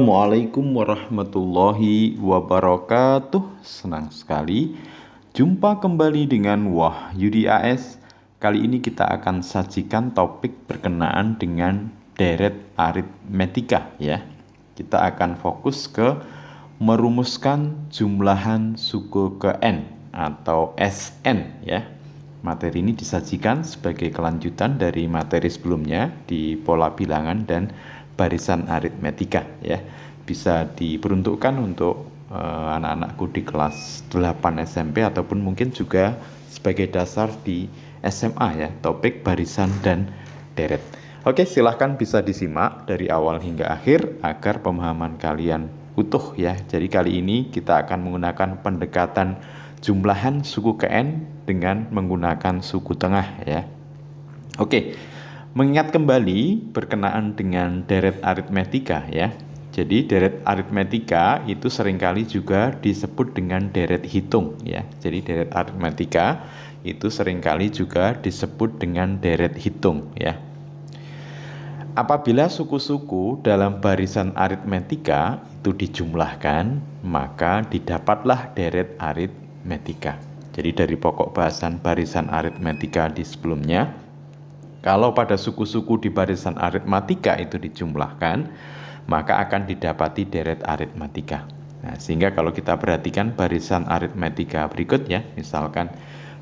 Assalamualaikum warahmatullahi wabarakatuh. Senang sekali jumpa kembali dengan Wahyudi AS. Kali ini kita akan sajikan topik berkenaan dengan deret aritmetika ya. Kita akan fokus ke merumuskan jumlahan suku ke N atau SN ya. Materi ini disajikan sebagai kelanjutan dari materi sebelumnya di pola bilangan dan barisan aritmetika ya. Bisa diperuntukkan untuk anak-anakku di kelas 8 SMP ataupun mungkin juga sebagai dasar di SMA ya, topik barisan dan deret. Oke, silahkan bisa disimak dari awal hingga akhir agar pemahaman kalian utuh ya. Jadi kali ini kita akan menggunakan pendekatan jumlahan suku ke N dengan menggunakan suku tengah ya. Oke, mengingat kembali berkenaan dengan deret aritmetika ya. Jadi deret aritmetika itu seringkali juga disebut dengan deret hitung ya. Jadi deret aritmetika itu seringkali juga disebut dengan deret hitung ya. Apabila suku-suku dalam barisan aritmetika itu dijumlahkan, maka didapatlah deret aritmetika. Jadi dari pokok bahasan barisan aritmetika di sebelumnya, kalau pada suku-suku di barisan aritmetika itu dijumlahkan, maka akan didapati deret aritmetika. Nah, sehingga kalau kita perhatikan barisan aritmetika berikut ya, misalkan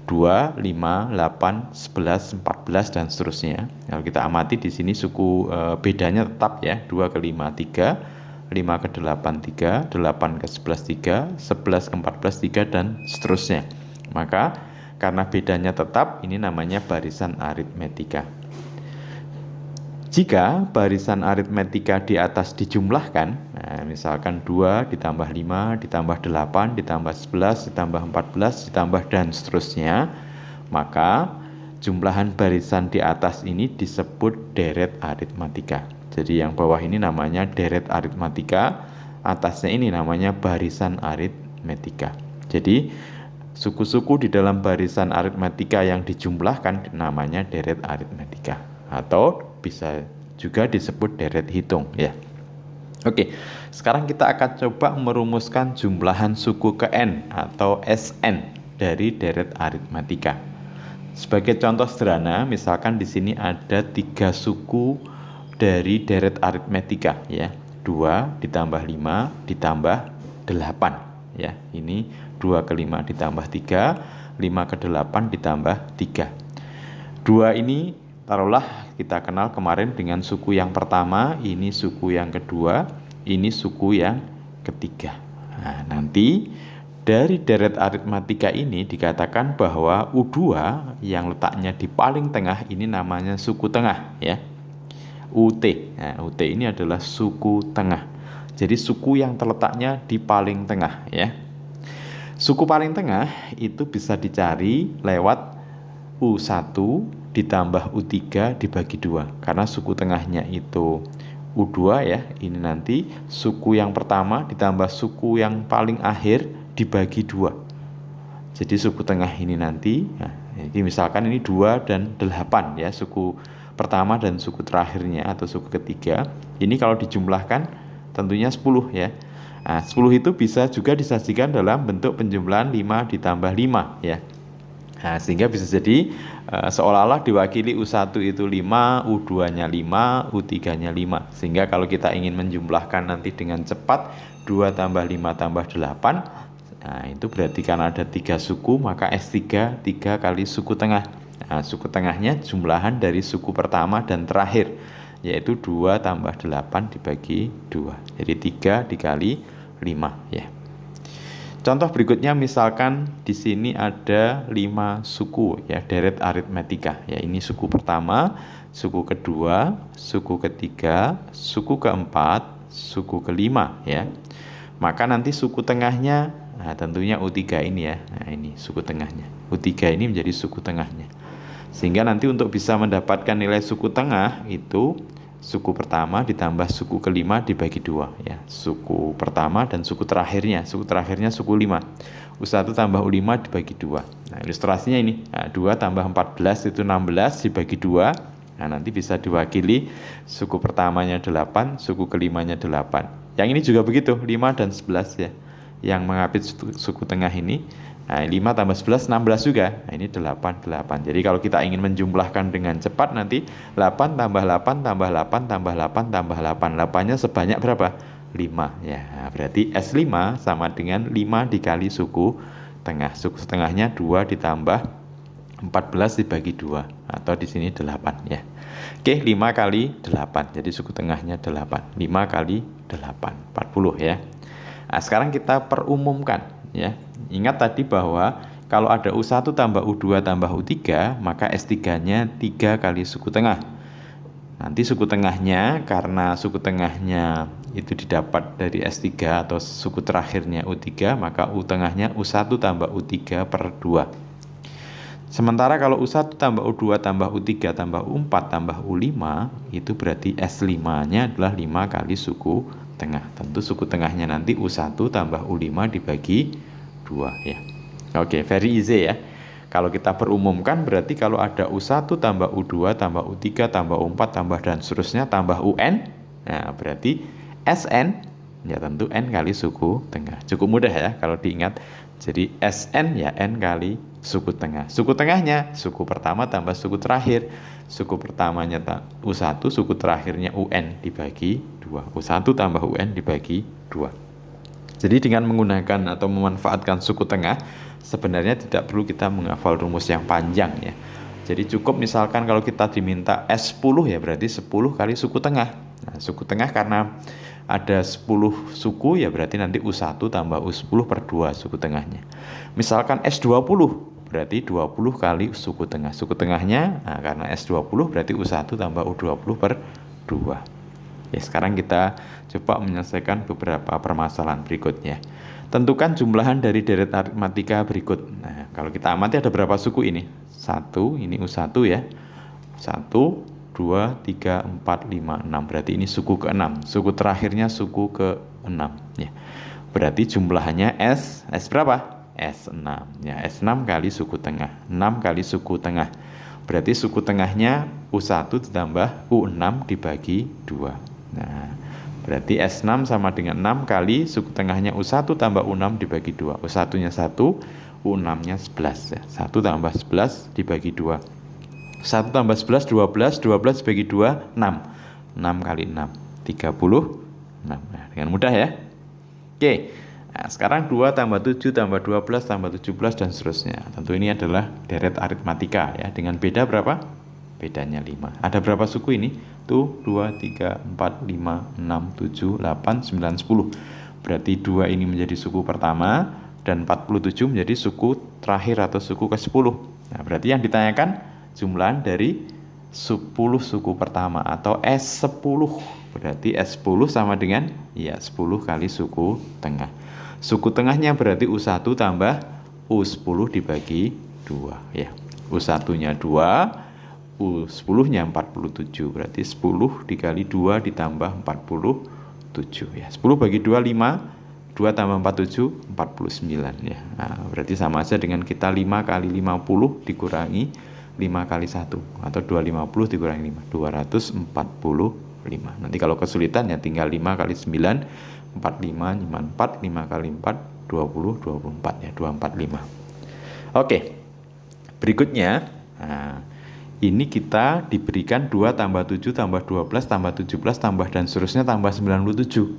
2, 5, 8, 11, 14 dan seterusnya. Kalau kita amati di sini suku bedanya tetap ya, 2 ke 5 3, 5 ke 8 3, 8 ke 11 3, 11 ke 14 3 dan seterusnya. Maka karena bedanya tetap, ini namanya barisan aritmetika. Jika barisan aritmetika di atas dijumlahkan, nah, misalkan 2 ditambah 5 ditambah 8 ditambah 11 ditambah 14 ditambah dan seterusnya, maka jumlahan barisan di atas ini disebut deret aritmetika. Jadi yang bawah ini namanya deret aritmetika, atasnya ini namanya barisan aritmetika. Jadi suku-suku di dalam barisan aritmetika yang dijumlahkan namanya deret aritmetika atau bisa juga disebut deret hitung ya. Oke, sekarang kita akan coba merumuskan jumlahan suku ke N atau SN dari deret aritmetika. Sebagai contoh sederhana, misalkan di sini ada 3 suku dari deret aritmetika ya. 2 ditambah 5 ditambah 8 ya. Ini 2 ke 5 ditambah 3, 5 ke 8 ditambah 3. 2 ini taruhlah kita kenal kemarin dengan suku yang pertama, ini suku yang kedua, ini suku yang ketiga. Nah, nanti dari deret aritmetika ini dikatakan bahwa U2 yang letaknya di paling tengah ini namanya suku tengah ya. UT. Nah, UT ini adalah suku tengah. Jadi suku yang terletaknya di paling tengah ya. Suku paling tengah itu bisa dicari lewat U1 ditambah U3 dibagi 2. Karena suku tengahnya itu U2 ya. Ini nanti suku yang pertama ditambah suku yang paling akhir dibagi 2. Jadi suku tengah ini nanti, nah, ini misalkan ini 2 dan 8 ya, suku pertama dan suku terakhirnya atau suku ketiga. Ini kalau dijumlahkan tentunya 10 ya. Nah, 10 itu bisa juga disajikan dalam bentuk penjumlahan 5 ditambah 5 ya. Nah, sehingga bisa jadi seolah-olah diwakili U1 itu 5, U2-nya 5, U3-nya 5. Sehingga kalau kita ingin menjumlahkan nanti dengan cepat 2 tambah 5 tambah 8, nah itu berarti karena ada 3 suku, maka S3 3 kali suku tengah. Nah, suku tengahnya jumlahan dari suku pertama dan terakhir, yaitu 2 tambah 8 dibagi 2. Jadi 3 dikali 5 ya. Contoh berikutnya misalkan di sini ada 5 suku ya, deret aritmetika. Ya, ini suku pertama, suku kedua, suku ketiga, suku keempat, suku kelima ya. Maka nanti suku tengahnya, nah tentunya U3 ini ya. Nah, ini suku tengahnya. U3 ini menjadi suku tengahnya. Sehingga nanti untuk bisa mendapatkan nilai suku tengah itu suku pertama ditambah suku kelima dibagi 2 ya. Suku pertama dan suku terakhirnya suku 5. U1 tambah U5 dibagi 2. Nah, ilustrasinya ini. Nah, 2 tambah 14 itu 16 dibagi 2. Nah, nanti bisa diwakili suku pertamanya 8, suku kelimanya 8. Yang ini juga begitu, 5 dan 11 ya. Yang mengapit suku tengah ini. Nah, 5 tambah 11, 16 juga. Nah, ini 8, 8. Jadi kalau kita ingin menjumlahkan dengan cepat nanti 8 tambah 8 tambah 8 tambah 8 tambah 8. 8-nya sebanyak berapa? 5 ya. Nah, berarti S5 sama dengan 5 dikali suku tengah. Suku tengahnya 2 ditambah 14 dibagi 2 atau di sini 8 ya. Oke, 5 kali 8. Jadi suku tengahnya 8. 5 kali 8, 40 ya. Nah, sekarang kita perumumkan ya. Ingat tadi bahwa kalau ada U1 tambah U2 tambah U3, maka S3-nya 3 kali suku tengah. Nanti suku tengahnya, karena suku tengahnya itu didapat dari S3 atau suku terakhirnya U3, maka U tengahnya U1 tambah U3 per 2. Sementara kalau U1 tambah U2 tambah U3 tambah U4 tambah U5, itu berarti S5-nya adalah 5 kali suku tengah. Tentu suku tengahnya nanti U1 tambah U5 dibagi 2 ya. Oke, very easy ya. Kalau kita perumumkan berarti kalau ada U1 tambah U2 tambah U3 tambah U4 tambah dan seterusnya tambah UN, nah berarti SN ya tentu N kali suku tengah. Cukup mudah ya kalau diingat. Jadi SN ya N kali suku tengah. Suku tengahnya suku pertama tambah suku terakhir. Suku pertamanya U1, suku terakhirnya UN dibagi 2. U1 tambah UN dibagi 2. Jadi dengan menggunakan atau memanfaatkan suku tengah, sebenarnya tidak perlu kita menghafal rumus yang panjang ya. Jadi cukup misalkan kalau kita diminta S10 ya berarti 10 kali suku tengah. Nah, suku tengah karena ada 10 suku ya berarti nanti U1 tambah U10 per 2 suku tengahnya. Misalkan S20 berarti 20 kali suku tengah. Suku tengahnya nah, karena S20 berarti U1 tambah U20 per 2. Ya, sekarang kita coba menyelesaikan beberapa permasalahan berikutnya. Tentukan jumlahan dari deret aritmatika berikut. Nah, kalau kita amati ada berapa suku ini? 1, ini U1 ya. 1, 2, 3, 4, 5, 6. Berarti ini suku ke-6. Suku terakhirnya suku ke-6 ya. Berarti jumlahnya S berapa? S6 ya. S6 kali suku tengah. 6 kali suku tengah. Berarti suku tengahnya U1 ditambah U6 dibagi 2. Nah, berarti S6 sama dengan 6 kali suku tengahnya U1 tambah U6 dibagi 2. U1-nya 1, U6-nya 11 ya. 1 tambah 11 dibagi 2. 1 tambah 11, 12. 12 dibagi 2, 6. 6 kali 6, 36. Nah, dengan mudah ya. Oke, nah, sekarang 2 tambah 7 tambah 12 tambah 17 dan seterusnya. Tentu ini adalah deret aritmatika ya. Dengan beda berapa? Bedanya 5. Ada berapa suku ini? Tuh 2, 3, 4, 5, 6, 7, 8, 9, 10. Berarti 2 ini menjadi suku pertama dan 47 menjadi suku terakhir atau suku ke-10. Nah, berarti yang ditanyakan jumlahan dari 10 suku pertama atau S10. Berarti S10 sama dengan ya 10 kali suku tengah. Suku tengahnya berarti U1 tambah U10 dibagi 2 ya. U1-nya 2, U10-nya 47, berarti 10 dikali 2 ditambah 47 ya. 10 bagi 2, 5, 2 tambah 47, 49 ya. Nah, berarti sama aja dengan kita 5 kali 50 dikurangi 5 kali 1 atau 250 dikurangi 5, 245. Nanti kalau kesulitan ya tinggal 5 kali 9, 45, 54, 5 kali 4, 20, 24 ya, 245. Oke, berikutnya, nah, ini kita diberikan 2 tambah 7 tambah 12 tambah 17 tambah dan seterusnya tambah 97.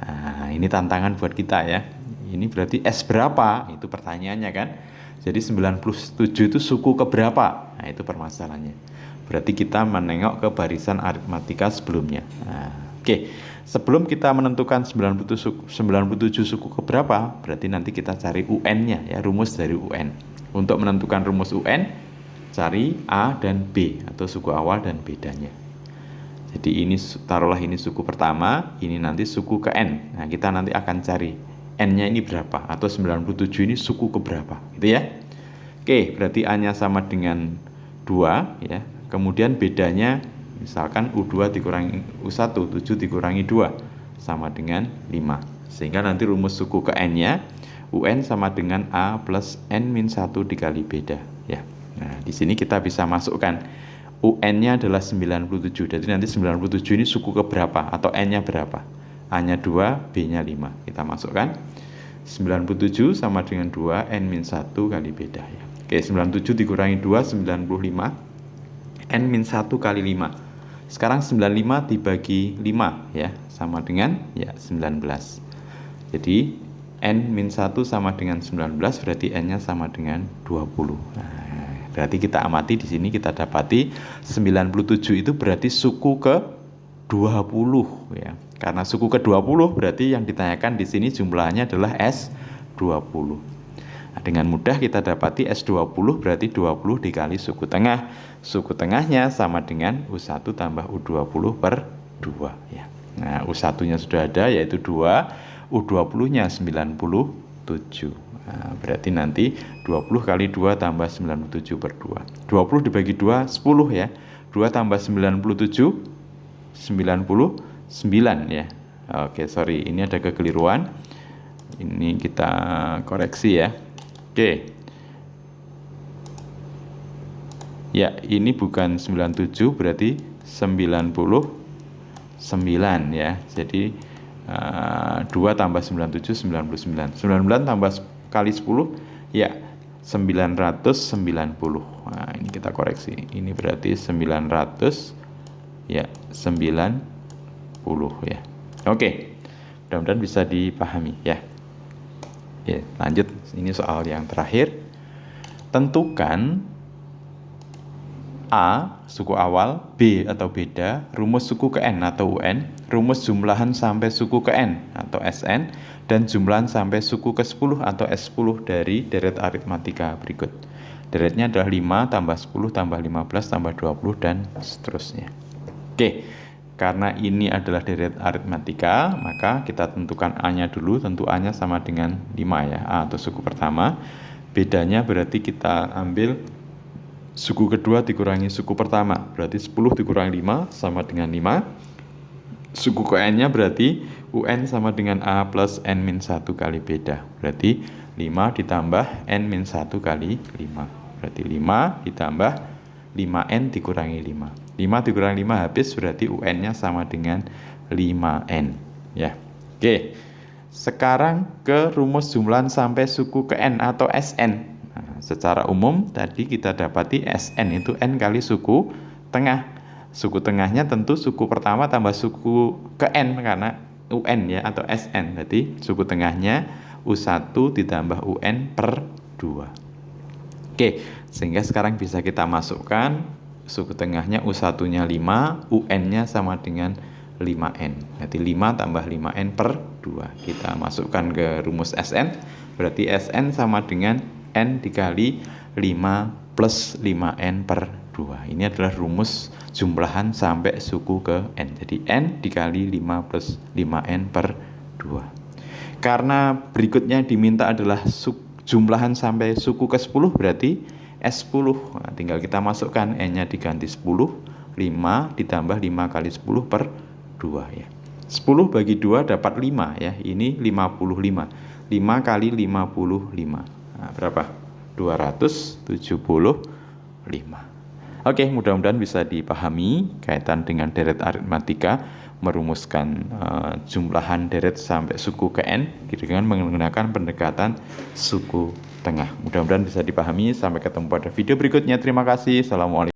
Nah, ini tantangan buat kita ya. Ini berarti S berapa? Itu pertanyaannya kan. Jadi 97 itu suku keberapa? Nah, itu permasalahannya. Berarti kita menengok ke barisan aritmatika sebelumnya. Nah, oke. Sebelum kita menentukan 97 suku keberapa, berarti nanti kita cari UN-nya ya, rumus dari UN. Untuk menentukan rumus UN, cari A dan B atau suku awal dan bedanya. Jadi ini taruhlah ini suku pertama, ini nanti suku ke N. Nah, kita nanti akan cari N-nya ini berapa atau 97 ini suku ke berapa, gitu ya. Oke, berarti A-nya sama dengan 2 ya. Kemudian bedanya misalkan U2 dikurangi U1, 7 dikurangi 2 sama dengan 5. Sehingga nanti rumus suku ke N-nya UN sama dengan A plus N-1 dikali beda ya. Nah, di sini kita bisa masukkan UN-nya adalah 97. Jadi nanti 97 ini suku ke berapa atau N-nya berapa? A-nya 2, B-nya 5. Kita masukkan. 97 sama dengan 2, N-1 kali beda ya. Oke, 97 dikurangi 2, 95. N-1 kali 5. Sekarang 95 dibagi 5 ya, sama dengan ya 19. Jadi N-1 sama dengan 19, berarti N-nya sama dengan 20. Nah, berarti kita amati di sini, kita dapati 97 itu berarti suku ke 20 ya. Karena suku ke 20 berarti yang ditanyakan di sini jumlahnya adalah S20. Nah, dengan mudah kita dapati S20 berarti 20 dikali suku tengah. Suku tengahnya sama dengan U1 tambah U20 per 2 ya. Nah, U1-nya sudah ada yaitu 2, U20-nya 97. Nah, berarti nanti 20 kali 2 tambah 97 per 2. 20 dibagi 2, 10 ya. 2 tambah 97, 99 ya. Oke, sorry, ini ada kekeliruan. Ini kita koreksi ya. Oke. Ya, ini bukan 97, berarti 99 ya. Jadi 2 tambah 97, 99. 99 tambah kali 10 ya 990. Nah, ini kita koreksi. Ini berarti 900 ya 90 ya. Oke. Mudah-mudahan bisa dipahami ya. Ya, lanjut. Ini soal yang terakhir. Tentukan A, suku awal, B atau beda, rumus suku ke N atau UN, rumus jumlahan sampai suku ke N atau SN, dan jumlahan sampai suku ke 10 atau S10 dari deret aritmatika berikut. Deretnya adalah 5 tambah 10 tambah 15 tambah 20 dan seterusnya. Oke, karena ini adalah deret aritmatika, maka kita tentukan A-nya dulu. Tentu A-nya sama dengan 5 ya, A atau suku pertama. Bedanya berarti kita ambil suku kedua dikurangi suku pertama, berarti 10 dikurangi 5 sama dengan 5. Suku ke N-nya berarti UN sama dengan A plus N-1 kali beda, berarti 5 ditambah N-1 kali 5, berarti 5 ditambah 5N dikurangi 5. 5 dikurangi 5 habis, berarti UN-nya sama dengan 5N ya. Oke, sekarang ke rumus jumlahan sampai suku ke N atau SN. Nah, secara umum tadi kita dapati SN itu N kali suku tengah. Suku tengahnya tentu suku pertama tambah suku ke N karena UN ya, atau SN. Berarti suku tengahnya U1 ditambah UN per 2. Oke, sehingga sekarang bisa kita masukkan suku tengahnya U1-nya 5, UN-nya sama dengan 5N. Berarti 5 tambah 5N per 2. Kita masukkan ke rumus SN. Berarti SN sama dengan N dikali 5 plus 5N per 2. Ini adalah rumus jumlahan sampai suku ke N. Jadi N dikali 5 plus 5N per 2. Karena berikutnya diminta adalah jumlahan sampai suku ke 10, berarti S10. Nah, tinggal kita masukkan, N-nya diganti 10, 5 ditambah 5 kali 10 per 2 ya. 10 bagi 2 dapat 5 ya. Ini 55. 5 kali 55. Nah, berapa? 275. Oke, mudah-mudahan bisa dipahami kaitan dengan deret aritmatika, merumuskan jumlahan deret sampai suku ke N dengan menggunakan pendekatan suku tengah. Mudah-mudahan bisa dipahami. Sampai ketemu pada video berikutnya. Terima kasih. Assalamualaikum.